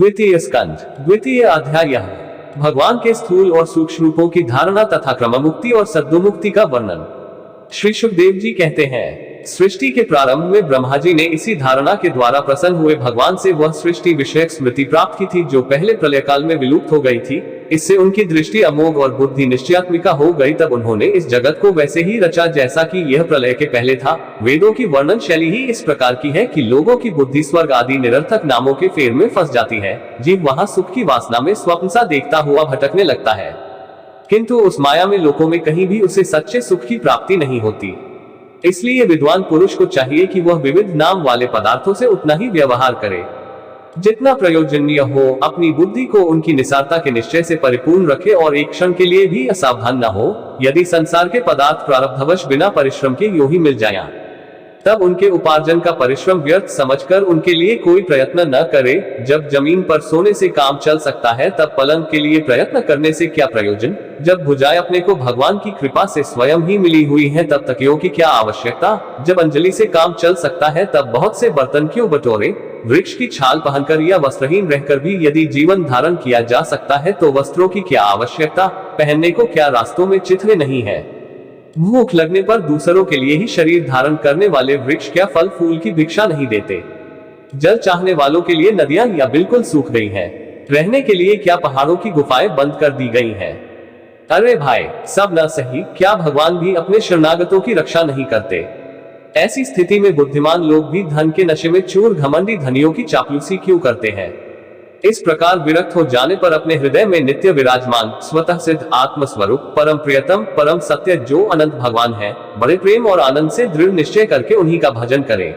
द्वितीय स्कंद द्वितीय अध्याय। भगवान के स्थूल और सूक्ष्म रूपों की धारणा तथा क्रममुक्ति और सद्गुमुक्ति का वर्णन। श्री सुखदेव जी कहते हैं, सृष्टि के प्रारंभ में ब्रह्मा जी ने इसी धारणा के द्वारा प्रसन्न हुए भगवान से वह सृष्टि विषयक स्मृति प्राप्त की थी जो पहले प्रलय काल में विलुप्त हो गई थी। इससे उनकी दृष्टि अमोघ और बुद्धि निश्चयात्मिका हो गई। तब उन्होंने इस जगत को वैसे ही रचा जैसा कि यह प्रलय के पहले था। वेदों की वर्णन शैली ही इस प्रकार की है कि लोगों की बुद्धि स्वर्ग आदि निरर्थक नामों के फेर में फंस जाती है। जीव वहां सुख की वासना में स्वप्न सा देखता हुआ भटकने लगता है, किंतु उस माया में लोगों में कहीं भी उसे सच्चे सुख की प्राप्ति नहीं होती। इसलिए विद्वान पुरुष को चाहिए कि वह विविध नाम वाले पदार्थों से उतना ही व्यवहार करे जितना प्रयोजनीय हो। अपनी बुद्धि को उनकी निसारता के निश्चय से परिपूर्ण रखे और एक क्षण के लिए भी असावधान न हो। यदि संसार के पदार्थ प्रारब्धवश बिना परिश्रम के यूं ही मिल जाएं, तब उनके उपार्जन का परिश्रम व्यर्थ समझकर उनके लिए कोई प्रयत्न न करे। जब जमीन पर सोने से काम चल सकता है तब पलंग के लिए प्रयत्न करने से क्या प्रयोजन। जब भुजाएं अपने को भगवान की कृपा से स्वयं ही मिली हुई हैं तब तकियों की क्या आवश्यकता। जब अंजलि से काम चल सकता है तब बहुत से बर्तन क्यों बटोरे। वृक्ष की छाल पहनकर या वस्त्रहीन रहकर भी यदि जीवन धारण किया जा सकता है तो वस्त्रों की क्या आवश्यकता। पहनने को क्या रास्तों में चिथड़े नहीं है। भूख लगने पर दूसरों के लिए ही शरीर धारण करने वाले वृक्ष क्या फल फूल की भिक्षा नहीं देते। जल चाहने वालों के लिए नदियां या बिल्कुल सूख गई हैं। रहने के लिए क्या पहाड़ों की गुफाएं बंद कर दी गई हैं। अरे भाई, सब न सही, क्या भगवान भी अपने शरणागतों की रक्षा नहीं करते। ऐसी स्थिति में बुद्धिमान लोग भी धन के नशे में चूर घमंडी धनियों की चापलूसी क्यों करते हैं। इस प्रकार विरक्त हो जाने पर अपने हृदय में नित्य विराजमान स्वतः सिद्ध आत्म स्वरूप परम प्रियतम परम सत्य जो अनंत भगवान है, बड़े प्रेम और आनंद से दृढ़ निश्चय करके उन्हीं का भजन करें,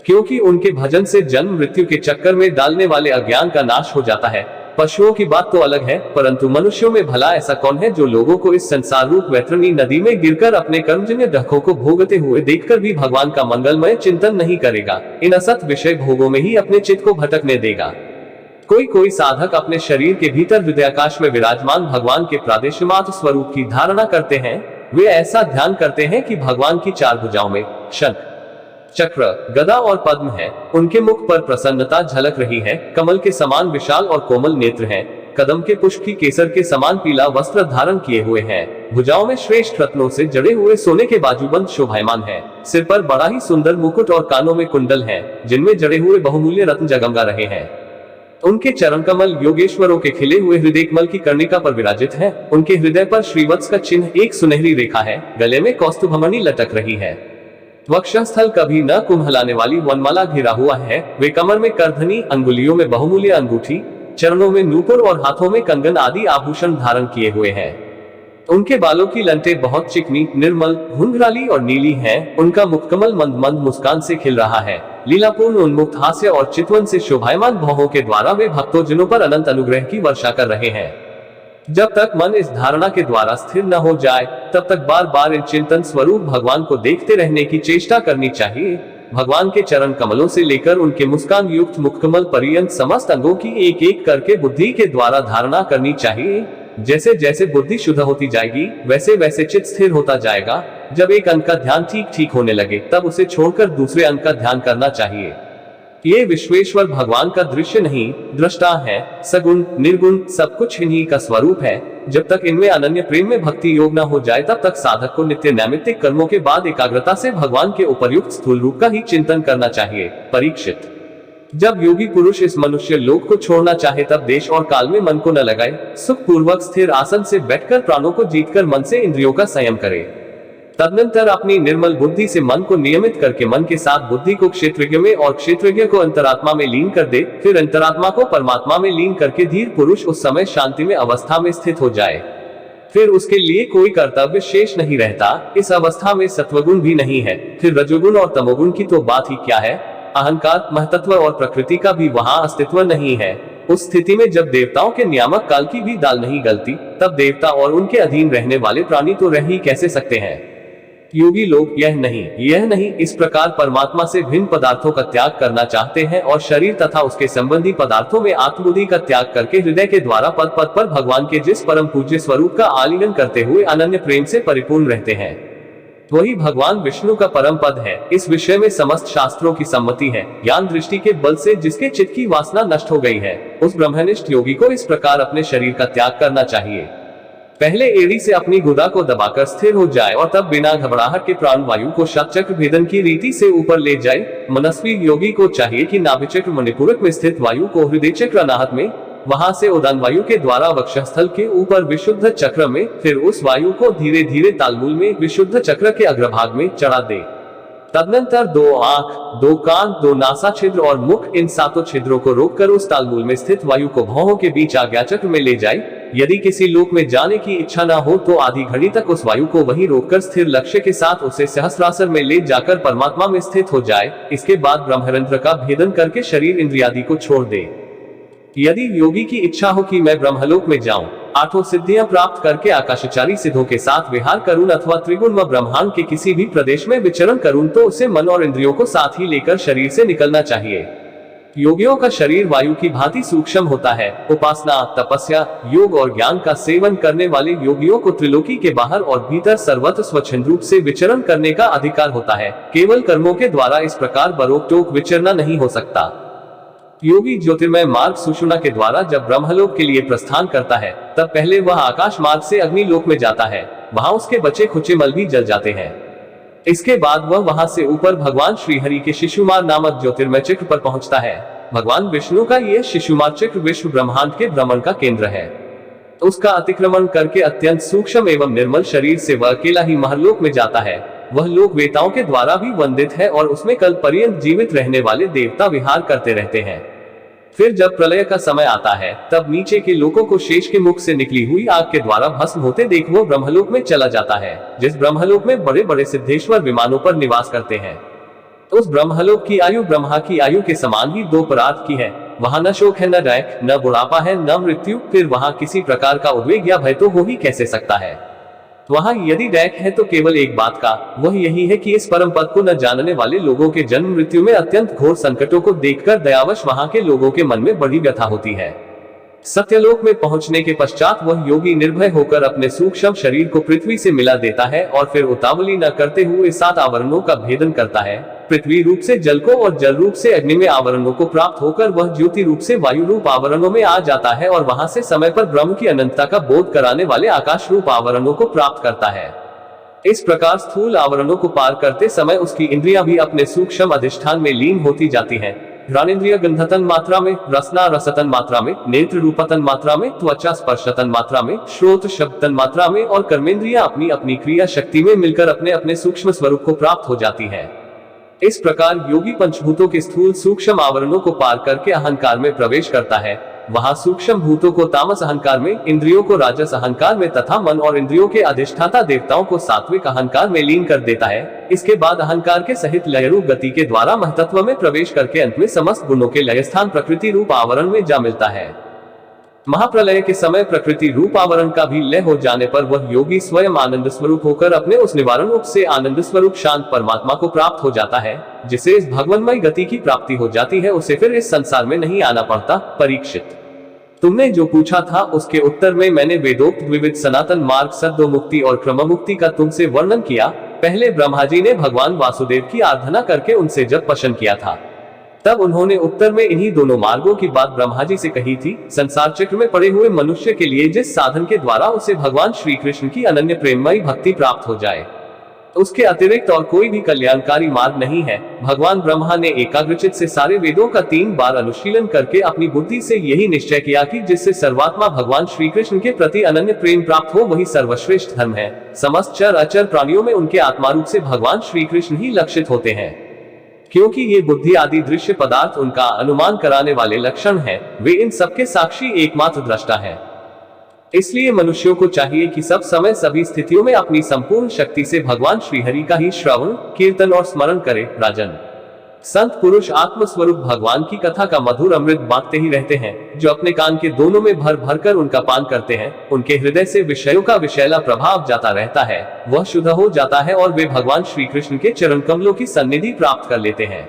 क्योंकि उनके भजन से जन्म मृत्यु के चक्कर में डालने वाले अज्ञान का नाश हो जाता है। पशुओं की बात तो अलग है, परंतु मनुष्यों में भला ऐसा कौन है जो लोगों को इस संसार रूप वैतरणी नदी में गिरकर अपने कर्मजन्य डखों को भोगते हुए देखकर भी भगवान का मंगलमय चिंतन नहीं करेगा। इन असत विषय भोगों में ही अपने चित्त को भटकने देगा। कोई साधक अपने शरीर के भीतर हृदयाकाश में विराजमान भगवान के प्रादेशिमात्र स्वरूप की धारणा करते हैं। वे ऐसा ध्यान करते हैं कि भगवान की चार भुजाओं में शंख चक्र गदा और पद्म है। उनके मुख पर प्रसन्नता झलक रही है। कमल के समान विशाल और कोमल नेत्र हैं। कदम के पुष्प की केसर के समान पीला वस्त्र धारण किए हुए हैं। भुजाओं में श्रेष्ठ रत्नों से जड़े हुए सोने के बाजूबंद शोभायमान है। सिर पर बड़ा ही सुंदर मुकुट और कानों में कुंडल हैं, जिनमें जड़े हुए बहुमूल्य रत्न जगमगा रहे हैं। उनके चरण कमल योगेश्वरों के खिले हुए हृदय कमल की कर्णिका पर विराजित है। उनके हृदय पर श्रीवत्स का चिन्ह एक सुनहरी रेखा है। गले में कौस्तुभमणि लटक रही है। वक्षस्थल कभी न कुम्हलाने वाली वनमाला घिरा हुआ है। वे कमर में करधनी, अंगुलियों में बहुमूल्य अंगूठी, चरणों में नूपुर और हाथों में कंगन आदि आभूषण धारण किए हुए हैं। उनके बालों की लंटें बहुत चिकनी, निर्मल, घुंघराली और नीली हैं। उनका मुखकमल मंद मंद मुस्कान से खिल रहा है। लीलापूर्ण उन्मुक्त हास्य और चितवन से शोभायमान भौहों के द्वारा वे भक्तों पर अनंत अनुग्रह की वर्षा कर रहे हैं। जब तक मन इस धारणा के द्वारा स्थिर न हो जाए तब तक बार बार इन चिंतन स्वरूप भगवान को देखते रहने की चेष्टा करनी चाहिए। भगवान के चरण कमलों से लेकर उनके मुस्कान युक्त मुखकमल पर्यंत समस्त अंगों की एक एक करके बुद्धि के द्वारा धारणा करनी चाहिए। जैसे जैसे बुद्धि शुद्ध होती जाएगी वैसे वैसे चित्त स्थिर होता जाएगा। जब एक अंग का ध्यान ठीक होने लगे तब उसे छोड़कर दूसरे अंग का ध्यान करना चाहिए। ये विश्वेश्वर भगवान का दृश्य नहीं, दृष्टा है। सगुण निर्गुण सब कुछ इन्हीं का स्वरूप है। जब तक इनमें अनन्य प्रेम में भक्ति योग न हो जाए तब तक साधक को नित्य नैमित्तिक कर्मों के बाद एकाग्रता से भगवान के उपर्युक्त स्थूल रूप का ही चिंतन करना चाहिए। परीक्षित, जब योगी पुरुष इस मनुष्य लोक को छोड़ना चाहे तब देश और काल में मन को न लगाए। सुख पूर्वक स्थिर आसन से बैठकर प्राणों को जीतकर मन से इंद्रियों का संयम करे। तदनंतर अपनी निर्मल बुद्धि से मन को नियमित करके मन के साथ बुद्धि को क्षेत्रज्ञ में और क्षेत्रज्ञ को अंतरात्मा में लीन कर दे। फिर अंतरात्मा को परमात्मा में लीन करके धीर पुरुष उस समय शांति में अवस्था में स्थित हो जाए। फिर उसके लिए कोई कर्तव्य शेष नहीं रहता। इस अवस्था में सत्वगुण भी नहीं है। फिर रजोगुण और तमोगुण की तो बात ही क्या है। अहंकार, महतत्व और प्रकृति का भी वहां अस्तित्व नहीं है। उस स्थिति में जब देवताओं के नियामक काल की भी दाल नहीं गलती तब देवता और उनके अधीन रहने वाले प्राणी तो रह ही कैसे सकते हैं। योगी लोग यह नहीं इस प्रकार परमात्मा से भिन्न पदार्थों का त्याग करना चाहते हैं और शरीर तथा उसके संबंधी पदार्थों में आत्मबुद्धि का त्याग करके हृदय के द्वारा पद पद पर भगवान के जिस परम पूज्य स्वरूप का आलिंगन करते हुए अनन्य प्रेम से परिपूर्ण रहते हैं। वही भगवान विष्णु का परम पद है। इस विषय में समस्त शास्त्रों की सम्मति है। ज्ञान दृष्टि के बल से जिसके चित्त की वासना नष्ट हो गई है, उस ब्रह्मनिष्ठ योगी को इस प्रकार अपने शरीर का त्याग करना चाहिए। पहले एड़ी से अपनी गुदा को दबाकर स्थिर हो जाए और तब बिना घबराहट के प्राण वायु को शतचक्र भेदन की रीति से ऊपर ले जाए। मनस्वी योगी को चाहिए कि नाभिचक्र मणिपुरक में स्थित वायु को हृदय चक्र अनाहत में, वहां से उदान वायु के द्वारा वक्षस्थल के ऊपर विशुद्ध चक्र में, फिर उस वायु को धीरे धीरे तालमूल में विशुद्ध चक्र के अग्रभाग में चढ़ा दे। तदनंतर 2 आंख, 2 कान, 2 नासा छिद्र और मुख, इन 7 छिद्रों को रोककर उस तालमूल में स्थित वायु को भौहों के बीच आज्ञा चक्र में ले जाए। यदि किसी लोक में जाने की इच्छा न हो तो आधी घड़ी तक उस वायु को वहीं रोककर स्थिर लक्ष्य के साथ उसे सहस्रासर में ले जाकर परमात्मा में स्थित हो जाए। इसके बाद ब्रह्मरंध्र का भेदन करके शरीर इंद्रियादि को छोड़ दे। यदि योगी की इच्छा हो कि मैं ब्रह्मलोक में जाऊं, 8 सिद्धियां प्राप्त करके आकाशचारी सिद्धों के साथ विहार करूं अथवा त्रिगुण व ब्रह्मांड के किसी भी प्रदेश में विचरण करूं, तो उसे मन और इंद्रियों को साथ ही लेकर शरीर से निकलना चाहिए। योगियों का शरीर वायु की भांति सूक्ष्म होता है। उपासना, तपस्या, योग और ज्ञान का सेवन करने वाले योगियों को त्रिलोकी के बाहर और भीतर सर्वत्र स्वच्छंद रूप से विचरण करने का अधिकार होता है। केवल कर्मों के द्वारा इस प्रकार बरोक-टोक विचरना नहीं हो सकता। योगी ज्योतिर्मय मार्ग सुषुम्ना के द्वारा जब ब्रह्मलोक के लिए प्रस्थान करता है, तब पहले वह आकाश मार्ग से अग्निलोक में जाता है। वहां उसके बचे खुचे मल भी जल जाते हैं। इसके बाद वह वहां से ऊपर भगवान श्रीहरि के शिशुमार नामक ज्योतिर्मय चक्र पर पहुंचता है। भगवान विष्णु का यह शिशुमार चक्र विश्व ब्रह्मांड के भ्रमण का केंद्र है। उसका अतिक्रमण करके अत्यंत सूक्ष्म एवं निर्मल शरीर से वह अकेला ही महलोक में जाता है। वह लोक वेताओं के द्वारा भी वंदित है और उसमें कल पर्यंत जीवित रहने वाले देवता विहार करते रहते हैं। फिर जब प्रलय का समय आता है, तब नीचे के लोगों को शेष के मुख से निकली हुई आग के द्वारा भस्म होते देख वो ब्रह्मलोक में चला जाता है, जिस ब्रह्मलोक में बड़े बड़े सिद्धेश्वर विमानों पर निवास करते हैं। उस ब्रह्मलोक की आयु ब्रह्मा की आयु के समान ही 2 परार्थ की है। वहां न शोक है, न डैक, न बुढ़ापा है, न मृत्यु। फिर वहां किसी प्रकार का उद्वेग या भय तो हो ही कैसे सकता है। वहां यदि डैक है तो केवल एक बात का, वह यही है कि इस परम पद को न जानने वाले लोगों के जन्म मृत्यु में अत्यंत घोर संकटों को देखकर दयावश वहां के लोगों के मन में बड़ी व्यथा होती है। सत्यलोक में पहुंचने के पश्चात वह योगी निर्भय होकर अपने सूक्ष्म शरीर को पृथ्वी से मिला देता है और फिर उतावली न करते हुए 7 आवरणों का भेदन करता है। पृथ्वी रूप से जल को और जल रूप से अग्नि में आवरणों को प्राप्त होकर वह ज्योति रूप से वायु रूप आवरणों में आ जाता है और वहां से समय पर ब्रह्म की अनंतता का बोध कराने वाले आकाश रूप आवरणों को प्राप्त करता है। इस प्रकार स्थूल आवरणों को पार करते समय उसकी इंद्रियां भी अपने सूक्ष्म अधिष्ठान में लीन होती जाती हैं। घ्राणेन्द्रिय गंधतन मात्रा में, रसना रसतन मात्रा में, नेत्र रूपतन मात्रा में, त्वचा स्पर्शतन मात्रा में, श्रोत शब्दतन मात्रा में और कर्मेंद्रियां अपनी अपनी क्रिया शक्ति में मिलकर अपने अपने सूक्ष्म स्वरूप को प्राप्त हो जाती है। इस प्रकार योगी पंचभूतों के स्थूल सूक्ष्म आवरणों को पार करके अहंकार में प्रवेश करता है। वहां सूक्ष्म भूतों को तामस अहंकार में, इंद्रियों को राजस अहंकार में तथा मन और इंद्रियों के अधिष्ठाता देवताओं को सात्विक अहंकार में लीन कर देता है। इसके बाद अहंकार के सहित लयरूप गति के द्वारा महतत्व में प्रवेश करके अंत में समस्त गुणों के लय स्थान प्रकृति रूप आवरण में जा मिलता है। महाप्रलय के समय प्रकृति रूप आवरण का भी लय हो जाने पर वह योगी स्वयं आनंद स्वरूप होकर अपने उस निवारण रूप से आनंद स्वरूप शांत परमात्मा को प्राप्त हो जाता है। जिसे इस भगवन्मय गति की प्राप्ति हो जाती है, उसे फिर इस संसार में नहीं आना पड़ता। परीक्षित, तुमने जो पूछा था उसके उत्तर में मैंने वेदोक्त द्विविध सनातन मार्ग सद्यो मुक्ति और क्रम मुक्ति का तुमसे वर्णन किया। पहले ब्रह्मा जी ने भगवान वासुदेव की आराधना करके उनसे जप पशन किया था। तब उन्होंने उत्तर में इन्हीं दोनों मार्गों की बात ब्रह्मा जी से कही थी। संसार चक्र में पड़े हुए मनुष्य के लिए जिस साधन के द्वारा उसे भगवान श्री कृष्ण की अनन्य प्रेममयी भक्ति प्राप्त हो जाए, उसके अतिरिक्त और कोई भी कल्याणकारी मार्ग नहीं है। भगवान ब्रह्मा ने एकाग्रचित्त से सारे वेदों का 3 बार अनुशीलन करके अपनी बुद्धि से यही निश्चय किया कि जिससे सर्वात्मा भगवान श्री कृष्ण के प्रति अनन्य प्रेम प्राप्त हो, वही सर्वश्रेष्ठ धर्म है। समस्त चर अचर प्राणियों में उनके आत्मा रूप से भगवान श्री कृष्ण ही लक्षित होते हैं। क्योंकि ये बुद्धि आदि दृश्य पदार्थ उनका अनुमान कराने वाले लक्षण हैं, वे इन सबके साक्षी एकमात्र दृष्टा हैं। इसलिए मनुष्यों को चाहिए कि सब समय सभी स्थितियों में अपनी संपूर्ण शक्ति से भगवान श्रीहरि का ही श्रवण, कीर्तन और स्मरण करे। राजन, संत पुरुष आत्म स्वरूप भगवान की कथा का मधुर अमृत बांटते ही रहते हैं। जो अपने कान के दोनों में भर भर कर उनका पान करते हैं, उनके हृदय से विषयों का विषैला प्रभाव जाता रहता है, वह शुद्ध हो जाता है और वे भगवान श्री कृष्ण के चरण कमलों की सन्निधि प्राप्त कर लेते हैं।